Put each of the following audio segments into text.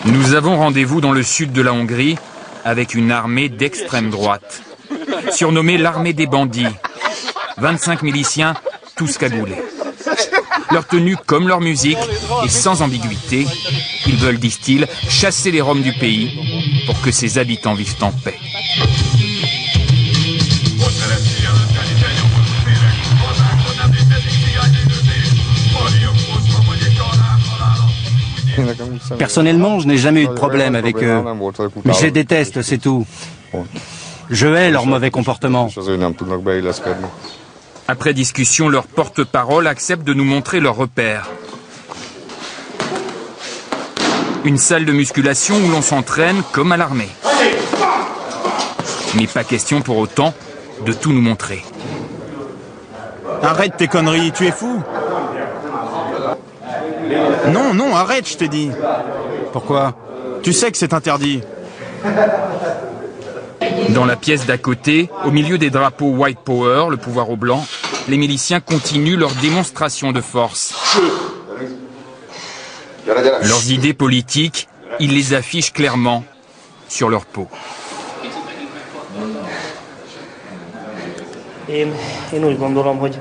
Nous avons rendez-vous dans le sud de la Hongrie avec une armée d'extrême droite, surnommée l'armée des bandits. 25 miliciens, tous cagoulés. Leur tenue comme leur musique est sans ambiguïté. Ils veulent, disent-ils, chasser les Roms du pays pour que ses habitants vivent en paix. Personnellement, je n'ai jamais eu de problème avec eux. Mais je les déteste, c'est tout. Je hais leur mauvais comportement. Après discussion, leur porte-parole accepte de nous montrer leurs repères. Une salle de musculation où l'on s'entraîne comme à l'armée. Mais pas question pour autant de tout nous montrer. Arrête tes conneries, tu es fou? Non, non, arrête, je t'ai dit. Pourquoi? Tu sais que c'est interdit. Dans la pièce d'à côté, au milieu des drapeaux White Power, le pouvoir au blanc, les miliciens continuent leur démonstration de force. Leurs idées politiques, ils les affichent clairement sur leur peau.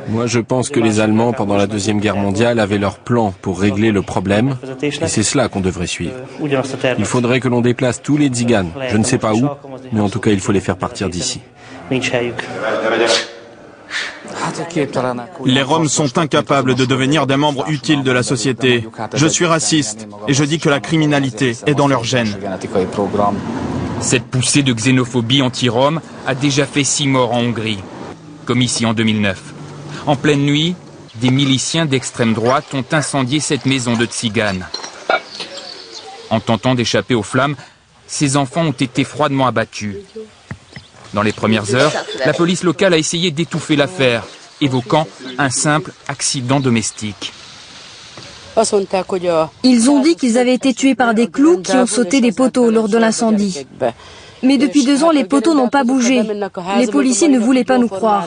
Moi, je pense que les Allemands, pendant la Deuxième Guerre mondiale, avaient leur plan pour régler le problème, et c'est cela qu'on devrait suivre. Il faudrait que l'on déplace tous les tziganes. Je ne sais pas où, mais en tout cas, il faut les faire partir d'ici. Les Roms sont incapables de devenir des membres utiles de la société. Je suis raciste, et je dis que la criminalité est dans leur gène. Cette poussée de xénophobie anti-Rome a déjà fait 6 morts en Hongrie, comme ici en 2009. En pleine nuit, des miliciens d'extrême droite ont incendié cette maison de tziganes. En tentant d'échapper aux flammes, ces enfants ont été froidement abattus. Dans les premières heures, la police locale a essayé d'étouffer l'affaire, évoquant un simple accident domestique. Ils ont dit qu'ils avaient été tués par des clous qui ont sauté des poteaux lors de l'incendie. Mais depuis 2 ans, les poteaux n'ont pas bougé. Les policiers ne voulaient pas nous croire.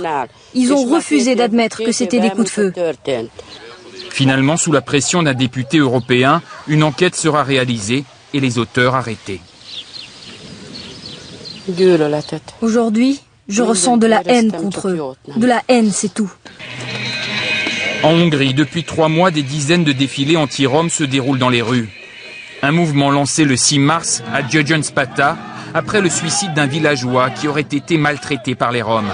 Ils ont refusé d'admettre que c'était des coups de feu. Finalement, sous la pression d'un député européen, une enquête sera réalisée et les auteurs arrêtés. Aujourd'hui, je ressens de la haine contre eux. De la haine, c'est tout. En Hongrie, depuis 3 mois, des dizaines de défilés anti-Roms se déroulent dans les rues. Un mouvement lancé le 6 mars à György-Spata, après le suicide d'un villageois qui aurait été maltraité par les Roms.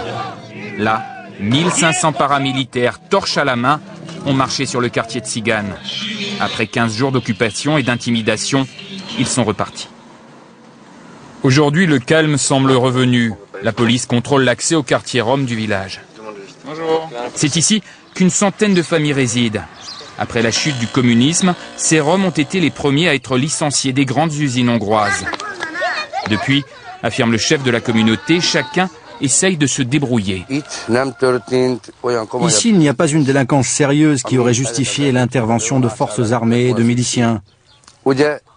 Là, 1500 paramilitaires, torches à la main, ont marché sur le quartier de Tzigane. Après 15 jours d'occupation et d'intimidation, ils sont repartis. Aujourd'hui, le calme semble revenu. La police contrôle l'accès au quartier Rom du village. C'est ici qu'une centaine de familles résident. Après la chute du communisme, ces Roms ont été les premiers à être licenciés des grandes usines hongroises. Depuis, affirme le chef de la communauté, chacun essaye de se débrouiller. Ici, il n'y a pas une délinquance sérieuse qui aurait justifié l'intervention de forces armées et de miliciens.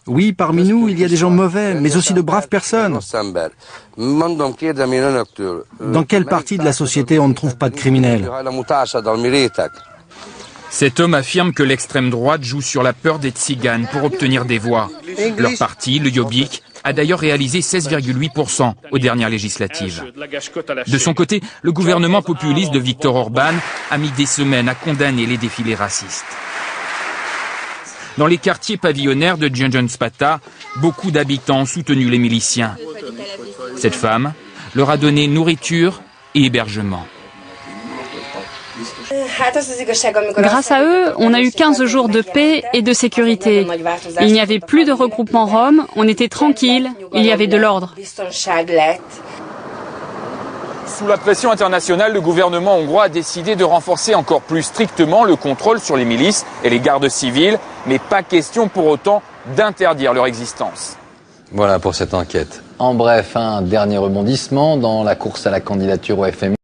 Oui, parmi nous, il y a des gens mauvais, mais aussi de braves personnes. Dans quelle partie de la société on ne trouve pas de criminels? Cet homme affirme que l'extrême droite joue sur la peur des tziganes pour obtenir des voix. Leur parti, le Jobbik, a d'ailleurs réalisé 16,8% aux dernières législatives. De son côté, le gouvernement populiste de Viktor Orban a mis des semaines à condamner les défilés racistes. Dans les quartiers pavillonnaires de György-Spata, beaucoup d'habitants ont soutenu les miliciens. Cette femme leur a donné nourriture et hébergement. Grâce à eux, on a eu 15 jours de paix et de sécurité. Il n'y avait plus de regroupement Roms, on était tranquille, il y avait de l'ordre. Sous la pression internationale, le gouvernement hongrois a décidé de renforcer encore plus strictement le contrôle sur les milices et les gardes civils, mais pas question pour autant d'interdire leur existence. Voilà pour cette enquête. En bref, un dernier rebondissement dans la course à la candidature au FMI.